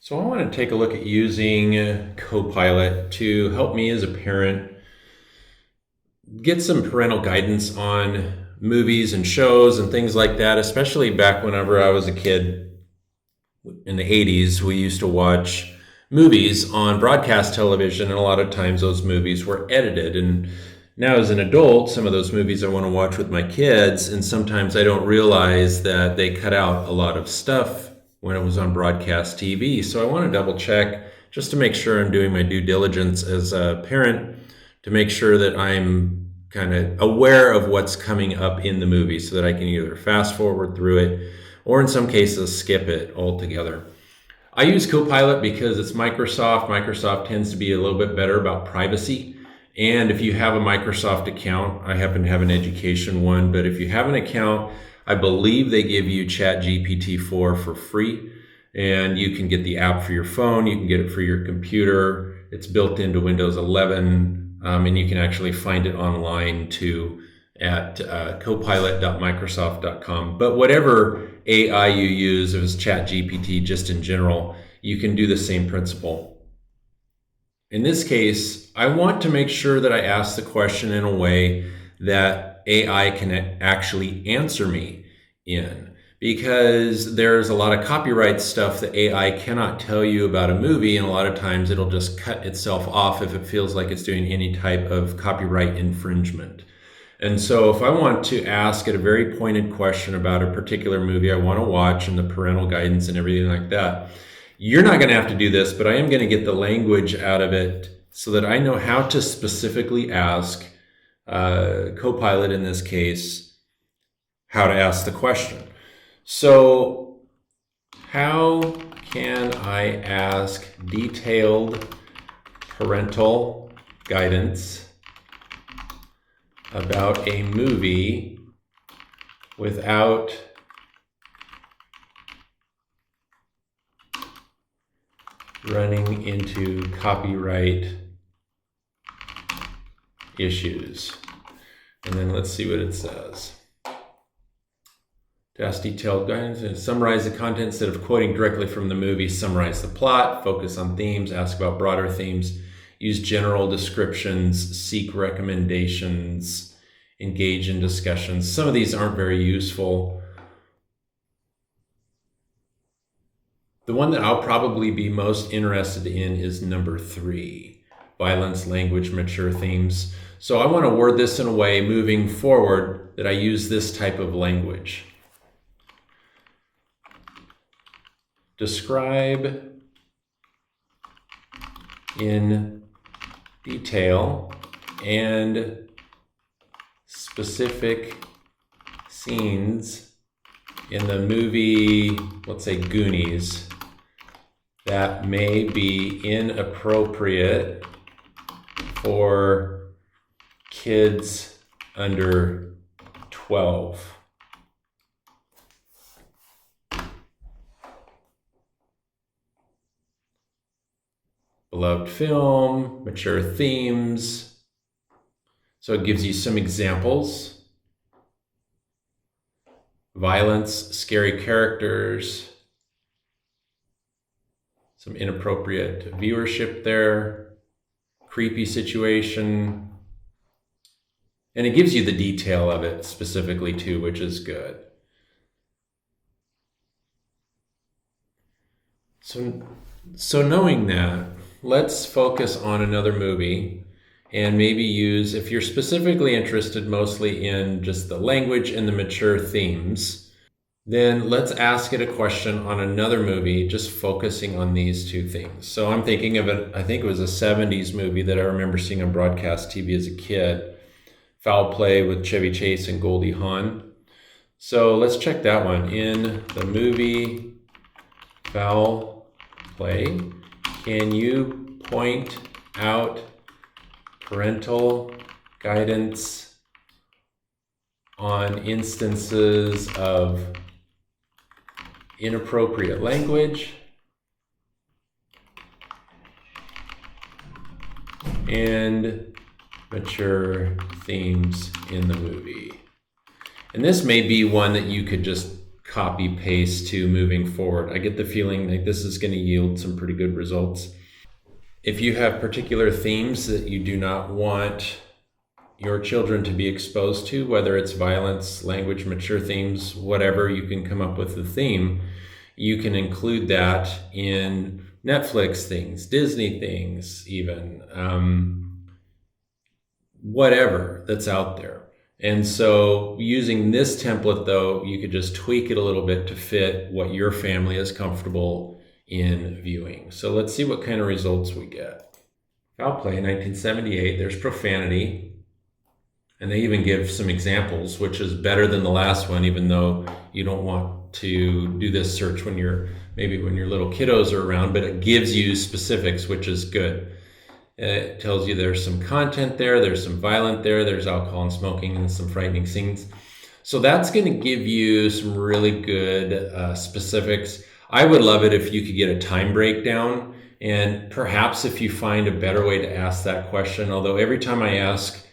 So I want to take a look at using CoPilot to help me as a parent get some parental guidance on movies and shows and things like that, especially back whenever I was a kid in the 80s. We used to watch movies on broadcast television, and a lot of times those movies were edited. And now as an adult, some of those movies I want to watch with my kids, and sometimes I don't realize that they cut out a lot of stuff when it was on broadcast TV. So I want to double check just to make sure I'm doing my due diligence as a parent to make sure that I'm kind of aware of what's coming up in the movie so that I can either fast forward through it or in some cases skip it altogether. I use CoPilot because it's Microsoft. Microsoft tends to be a little bit better about privacy. And if you have a Microsoft account, I happen to have an education one, but if you have an account, I believe they give you ChatGPT 4 for free. And you can get the app for your phone, you can get it for your computer. It's built into Windows 11, and you can actually find it online too at copilot.microsoft.com. But whatever AI you use, if it's ChatGPT just in general, you can do the same principle. In this case, I want to make sure that I ask the question in a way that AI can actually answer me in, because there's a lot of copyright stuff that AI cannot tell you about a movie, and a lot of times it'll just cut itself off if it feels like it's doing any type of copyright infringement. And so if I want to ask it a very pointed question about a particular movie I want to watch and the parental guidance and everything like that, you're not going to have to do this, but I am going to get the language out of it so that I know how to specifically ask CoPilot, in this case, how to ask the question. So how can I ask detailed parental guidance about a movie without running into copyright issues? And then let's see what it says. To ask detailed guidance and summarize the content instead of quoting directly from the movie. Summarize the plot, focus on themes, ask about broader themes, use general descriptions, seek recommendations, engage in discussions. Some of these aren't very useful. The one that I'll probably be most interested in is number 3, violence, language, mature themes. So I want to word this in a way moving forward that I use this type of language. Describe in detail and specific scenes in the movie, let's say Goonies, that may be inappropriate for kids under 12. Beloved film, mature themes. So it gives you some examples. Violence, scary characters, some inappropriate viewership there, creepy situation. And it gives you the detail of it specifically too, which is good. So knowing that, let's focus on another movie and maybe use, if you're specifically interested mostly in just the language and the mature themes, then let's ask it a question on another movie, just focusing on these two things. So I'm thinking of it, I think it was a 70s movie that I remember seeing on broadcast TV as a kid, Foul Play with Chevy Chase and Goldie Hawn. So let's check that one. In the movie Foul Play, can you point out parental guidance on instances of inappropriate language and mature themes in the movie? And this may be one that you could just copy paste to moving forward. I get the feeling like this is going to yield some pretty good results. If you have particular themes that you do not want your children to be exposed to, whether it's violence, language, mature themes, whatever, you can come up with a theme. You can include that in Netflix things, Disney things, even whatever that's out there. And so using this template, though, you could just tweak it a little bit to fit what your family is comfortable in viewing. So let's see what kind of results we get. Foul play, 1978, there's profanity. And they even give some examples, which is better than the last one, even though you don't want to do this search when your little kiddos are around, but it gives you specifics, which is good. It tells you there's some content there, there's some violent there, there's alcohol and smoking and some frightening scenes. So that's going to give you some really good specifics. I would love it if you could get a time breakdown, and perhaps if you find a better way to ask that question, although every time I ask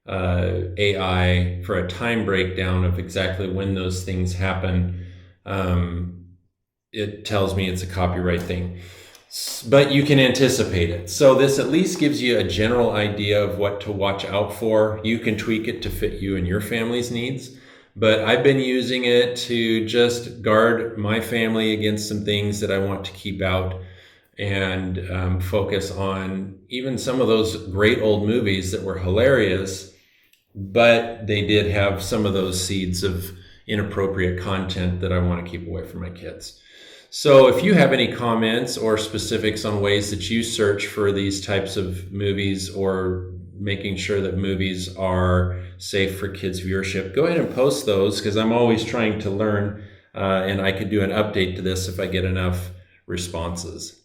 AI for a time breakdown of exactly when those things happen, it tells me it's a copyright thing. But you can anticipate it. So this at least gives you a general idea of what to watch out for. You can tweak it to fit you and your family's needs. But I've been using it to just guard my family against some things that I want to keep out, and focus on even some of those great old movies that were hilarious, but they did have some of those seeds of inappropriate content that I want to keep away from my kids. So if you have any comments or specifics on ways that you search for these types of movies, or making sure that movies are safe for kids' viewership, go ahead and post those, because I'm always trying to learn, and I could do an update to this if I get enough responses.